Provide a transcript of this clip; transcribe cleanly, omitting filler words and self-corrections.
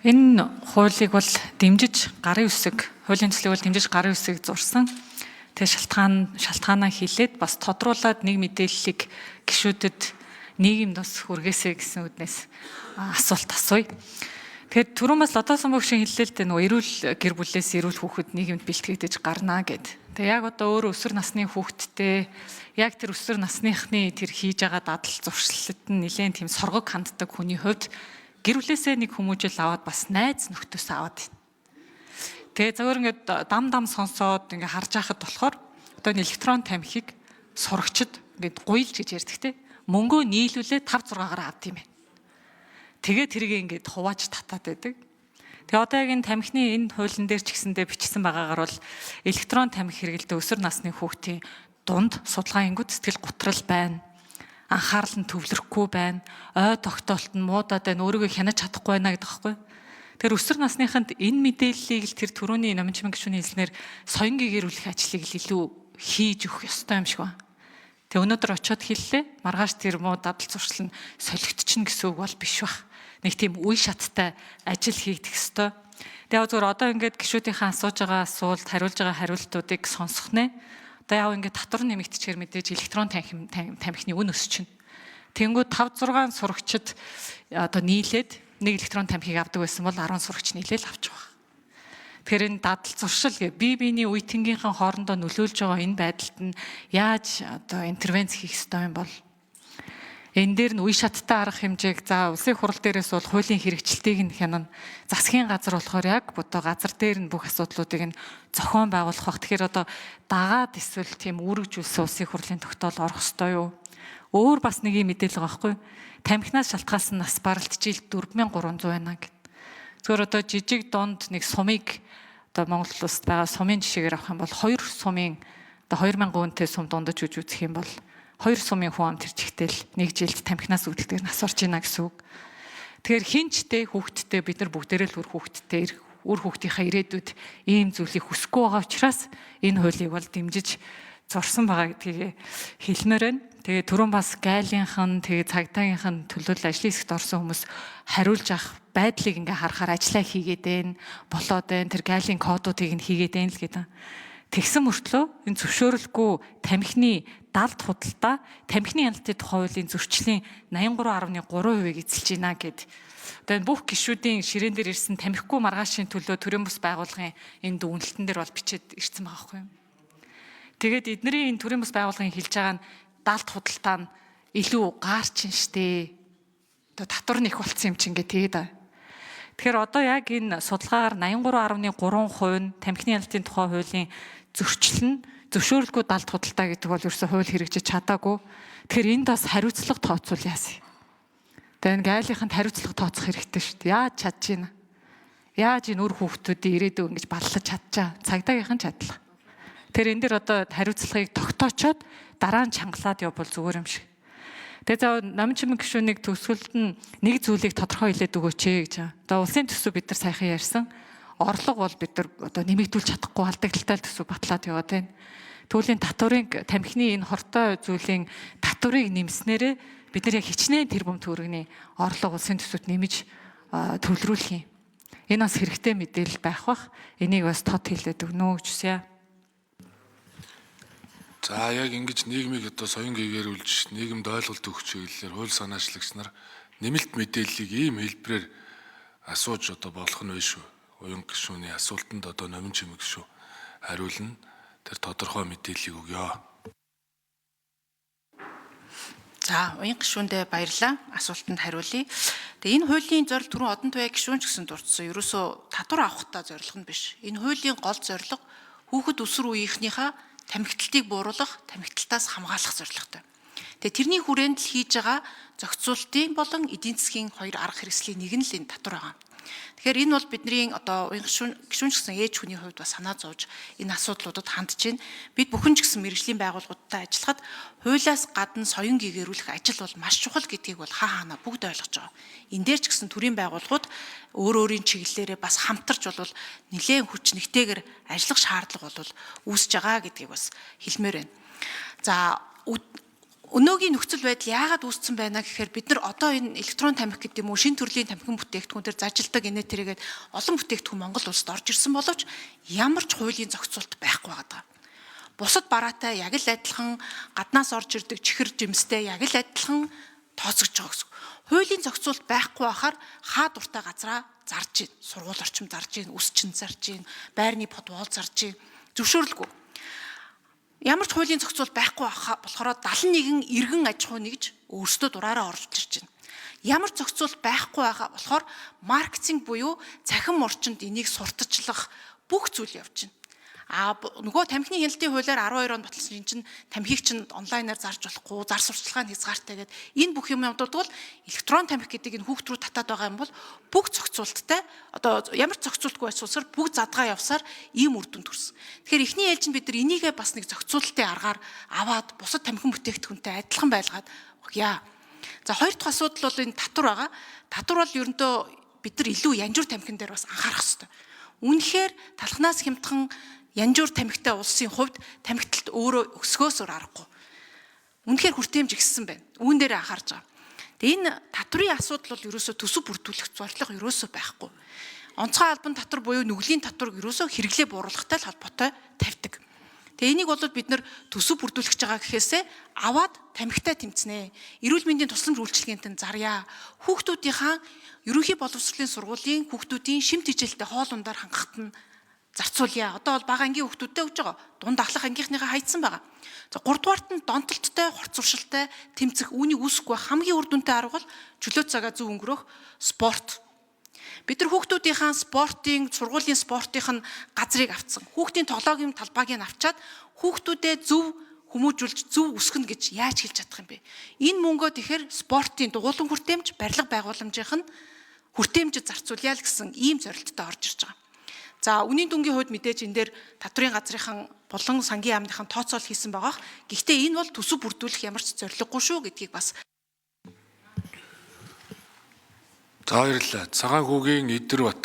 Энэ хуулийг бол дэмжиж гарын үсэг, хуулийн төслийг бол дэмжиж гарын үсэг зурсан. Тэгээ шалтгаанаа хэлээд бас тодруулаад нэг мэдээллийг гишүүдэд нийгэмд бас хүргээсэй гэсэн үднээс асуулт асууя. Тэгэхээр түрүүн бас одоо самбогшин хэллээ л дээ нөгөө эрүүл гэр бүлээс эрүүл хүүхэд нийгэмд бэлтгэгдэж гарнаа гэд. Тэгээ яг одоо өөр өсвөр насны хүүхэдтэй яг тэр өсвөр насныхны тэр хийж байгаа дадал зуршилт нь нэлээд тийм соргог ханддаг хүний хувьд гэр бүлээсээ нэг хүмүүжил аваад бас найз нөхдөс аваад байна. Тэгээ зөвөр ингээд дам сонсоод ингээд харж байхад болохоор одоо энэ электрон тамхиг сурагчид ингээд гуйлж гэж ярьдаг те. Мөнгөө нийлүүлээ 5-6-аар авд юм байна. Тэгээ тэрийг ингээд хувааж татаад байдаг. Тэгээ одоо яг энэ тамхины энэ хуулийн дээр ч гэсэндээ бичсэн байгаагаар бол электрон тамхи хэрэглэдэг өсвөр насны хүүхдийн дунд судалгааны ингүүд сэтгэл готрал байна. Анхаарал нь төвлөрөхгүй байна. Ой тогтоолт нь муудаад байна. Өөрийгөө хянаж чадахгүй байна гэдэг байхгүй. Тэр өсвөр насныханд энэ мэдээллийг л тэр түрүүний номын гишүүний хэлснээр соёнгийн гэрүүлэх ажлыг л илүү хийж өгөх ёстой юм шиг байна. Тэг өнөөдөр очиод хэллээ. Маргааш тэр муу дадал зуршил нь солигдчихно гэсэн үг бол биш баг. Нэг тийм үе шаттай ажил хийгдэх ёстой. Тэгээ зөвөр одоо ингээд гишүүдийнхээ асууж байгаа асуулт, хариулж байгаа хариултуудыг сонсох нэ. Одоо яав ингээд татвар нэмэгдчихээр мэдээж электрон тамхины үн өсчихнө. Тэнгүүд 5-6 сурагчид одоо нийлээд нэг электрон тамхиг авдаг байсан бол 10 сурагч нийлээл авч байгаа. Тэгэхээр энэ дадал зуршил бие биений үеийнхээ хоорондоо нөлөөлж байгаа энэ байдалд нь яаж одоо интервенц хийх ёстой юм бол энэ дээр нь үе шаттай арга хэмжээг за улсын хурал дээрээс бол хуулийн хэрэгжилтийг нь хянана. Засгийн газар болохоор яг бодоо газар дээр нь бүх асуудлуудыг нь зохион байгуулах бах. Тэгэхээр одоо дагаад эсвэл тийм үүрэгжүүлсэн улсын хурлын тогтоол орох ёстой юу? Өөр бас нэг юм мэдээлэл байгаа байхгүй. Тамхинаас шалтгаалсан нас баралт жилд 4300 байна гэд. Зөвхөн одоо жижиг донд нэг сумыг одоо Монгол улсад байгаа сумын жишээгээр авах юм бол 2 сумын одоо 2000 хүнтэй сум дундаж үзэх юм бол 2 сумын хүн амт ирчихтэл нэг жилд тамхинаас үүдэлдэг нас орж ийна гэсэн үг. Тэгэхээр хинчтэй хүүхэдтэй бид нар бүгдээрээ л үр хүүхэдтэй үр хүүхдийнхээ ирээдүйд ийм зүйлийг хүсэхгүй байгаа учраас энэ хуулийг бол дэмжиж зурсан байгаа гэдгийг хэлмээр байна. Тэгээ түрүүн бас гайлынхан тэгээ цагдаагийнхан төлөөлөл ажлын хэсэгт орсон хүмүүс хариулж авах байдлыг ингээ харахаар ажиллаа хийгээд байна. Болоод байна. Тэр гайлын кодуудыг нь хийгээд байна л гэдэг. Тэгсэн мөртлөө энэ зөвшөөрөлгүй тамхины далд худалдаа тамхины хяналтын тухай хуулийн зөрчлийн 83.3%-ийг эзэлж байна гэд. Одоо бүх гишүүдийн ширээн дээр ирсэн тамхигүй маргаашийн төлөө төрийн бус байгууллагын энэ дүгнэлтэн дээр бол бичээд ирсэн байгаа байхгүй юу. Тэгээд эдний энэ төрийн бус байгууллагын хэлж байгаа нь далд худалдаа нь илүү гаарчин штэ. Одоо татвар нэх болцсон юм чинь ингээд тэгээд. Тэгэхээр одоо яг энэ судалгаагаар 83.3% нь тамхины хяналтын тухай хуулийн зөрчил нь зөвшөөрөлгүй далд худалдаа гэдэг бол ерөөсөө хууль хэрэгжиж чадаагүй. Тэгэхээр энд бас хариуцлага тооцвол яасан. Тэгээ энэ гайлынханд хариуцлага тооцох хэрэгтэй шүү дээ. Яаж чадж гинэ? Яаж энэ үр хүүхдүүдийн ирээдүй ингэж баллаж чадчаа? Цагдаагийнхан чадлаа. Тэр энэ дэр одоо хариуцлагыг тогтоочоод дараа нь чангалаад явбал зүгээр юм шиг. Тэгээ за намын гишүүнийг төгсгөлд нь нэг зүйлийг тодорхой хэлээд өгөөч гэж. Одоо улсын төсөв бид нар сайхан ярьсан. Орлого бол бид нар одоо нэмэгдүүлж чадахгүй алдагдaltaй төсөв батлаад яваад байна. Түүлийн татврын тамхины энэ хортой зүйлийн татврыг нэмснээрээ бид нар яг хичнээн тэрбум төгрөгийн орлого улсын төсөвт нэмж төвлөрүүлэх юм. Энэ бас хэрэгтэй мэдээлэл байх бах. Энийг бас тод хэлээд өгнө гэж хүсье. За яг ингэж нийгмийг одоо соён гээгэрүүлж нийгэмд ойлголт өгч чиглэлээр хууль санаачлагч нар нэмэлт мэдээллийг ийм хэлбэрээр асууж одоо болох нь биш үү? Уян гишүүний асуултанд одоо номин чимэг гишүү хариулна. Тэр тодорхой мэдээллийг өгье. За уян гишүүндээ баярлалаа. Асуултанд хариулъя. Тэгээ энэ хуулийн зорилго түрүү одон туяа гишүүн ч гэсэн дурдсан. Ерөөсөө татвар авахтаа зорилго нь биш. Энэ хуулийн гол зорилго хүүхэд өсвөр үеийнхнийхээ тамхиталтыг бууруулах, тамхиталтаас хамгаалах зорилготой. Тэгээ тэрний хүрээнд л хийж байгаа зохицуултын болон эдийн засгийн 2 арга хэрэгслийн нэг нь л энэ татвар байгаа. Тэгэхээр энэ бол бидний одоо гишүүн гэсэн ээж хүний хувьд бас санаа зовж энэ асуудлуудад хандж байна. Бид бүхэн ч гэсэн мэргэжлийн байгууллагуудтай ажиллахад хуулиас гадна соён гээгэрүүлэх ажил бол маш чухал гэдгийг бол хаана бүгд ойлгож байгаа. Энэ дээр ч гэсэн төрийн байгууллагууд өөрийн чиглэлээрээ бас хамтарч бол нэлээд хүч нэгтэйгээр ажиллах шаардлага бол үүсэж байгаа гэдгийг бас хэлмээр байна. За Өнөөгийн нөхцөл байдал яагаад үүссэн байна гэхээр бид нар одоо энэ электрон тамхи гэдэг юм уу шин төрлийн тамхин бүтээгдэхүүн төр зажилдаг инээтэрэгээд олон бүтээгдэхүүн Монгол улсад орж ирсэн боловч ямар ч хуулийн зохицуулт байхгүй байгаа. Бусад бараатай яг л адилхан гаднаас орж ирдэг чихэр жимстэй яг л адилхан тооцогдож байгаа гэсэн. Хуулийн зохицуулт байхгүй байхаар хаа дуртай газараа зарж гин, сургууль орчим зарж гин, үс чин зарж гин, байрны подвол зарж гин, зөвшөөрлгүй. Ямар ч хуулийн зохицуулт байхгүй болохоор 71 иргэн аж ахуй нэгж өөрсдөө дураараа орж ирж байна. Ямар ч зохицуулт байхгүй байгаа болохоор маркетинг буюу цахим орчинд энийг сурталчлах бүх зүйл явж байна. Нөгөө тамхины хяналтын хуулиар 12 онд баталсан чинь тамхиг чинь онлайнаар зарж болохгүй, зар сурталчилгааны хязгаартай гэдэг энэ бүх юм явуулдаг бол электрон тамхи гэдэг энэ хүүхд рүү татаад байгаа юм бол бүх зохицуулттай одоо ямар ч зохицуултгүй байсусаар бүх задгаа явсаар ийм үр дүн төрсөн. Тэгэхээр эхний ээлжинд бид нар энийгээ бас нэг зохицуултын аргаар аваад бусад тамхин бүтээгдэхүүнтэй адилхан байлгаад яа. За хоёр дахь асуудал бол энэ татвар байгаа. Татвар бол ерөнтөө бид нар илүү янжуур тамхин дээр бас анхаарах хэрэгтэй. Үнэхээр талхнаас хямдхан янжуур тамхитай улсын хувьд тамхиталт өөрөө өсгөөс өөр аргагүй. Үнэхээр хүртээмж ихссэн байна. Үүн дээр анхаарч байгаа. Тэгээ энэ татврын асуудал бол ерөөсөө төсөв бүрдүүлэх зорилго ерөөсөө байхгүй. Онцгой албан татвар буюу нүглийн татвар ерөөсөө хэрэглээ бууруулахтай л холбоотой тавьдаг. Тэгээ энийг бол бид нар төсөв бүрдүүлэх гэж байгаа гэхээсээ аваад тамхитай тэмцэнэ. Эрүүл мэндийн тусламж үйлчилгээнд зарьяа. Хүүхдүүдийнхаа ерөнхий боловсролын сургуулийн хүүхдүүдийн шимт хичээлтэй хоол ундаар хангахад нь зарцуулъя. Одоо бол бага ангийн хүүхдүүдтэй өгж байгаа. Дунд ахлах ангийнхныхаа хайцсан байгаа. За 3 дугаарт нь донтолттой, хорцуршилтай тэмцэх үүнийг үүсэхгүй хамгийн үр дүнтэй арга бол чөлөө цагаа зөв өнгөрөх спорт. Бид нар хүүхдүүдийнхаа спортын, сургуулийн спортын газрыг авцсан. Хүүхдийн тоглоомын талбайг нь авчаад хүүхдүүдэд зөв хүмүүжүүлж зөв өсгөнө гэж яаж хэлж чадах юм бэ? Энэ мөнгөө тэгэхээр спортын дугуйлан хүртээмж, барилга байгууламжийн хүртээмжид зарцуулъя л гэсэн ийм зорилттой орж ирж байгаа. За үнийн дүнгийн хувьд мэдээж энэ дээр татврын газрынхан болон сангийн яамныхан тооцоол хийсэн байгаа. Гэхдээ энэ бол төсөв бүрдүүлэх ямар ч зорилгогүй шүү гэдгийг бас. За баярлалаа. Цагаан хүүгийн Идэрбат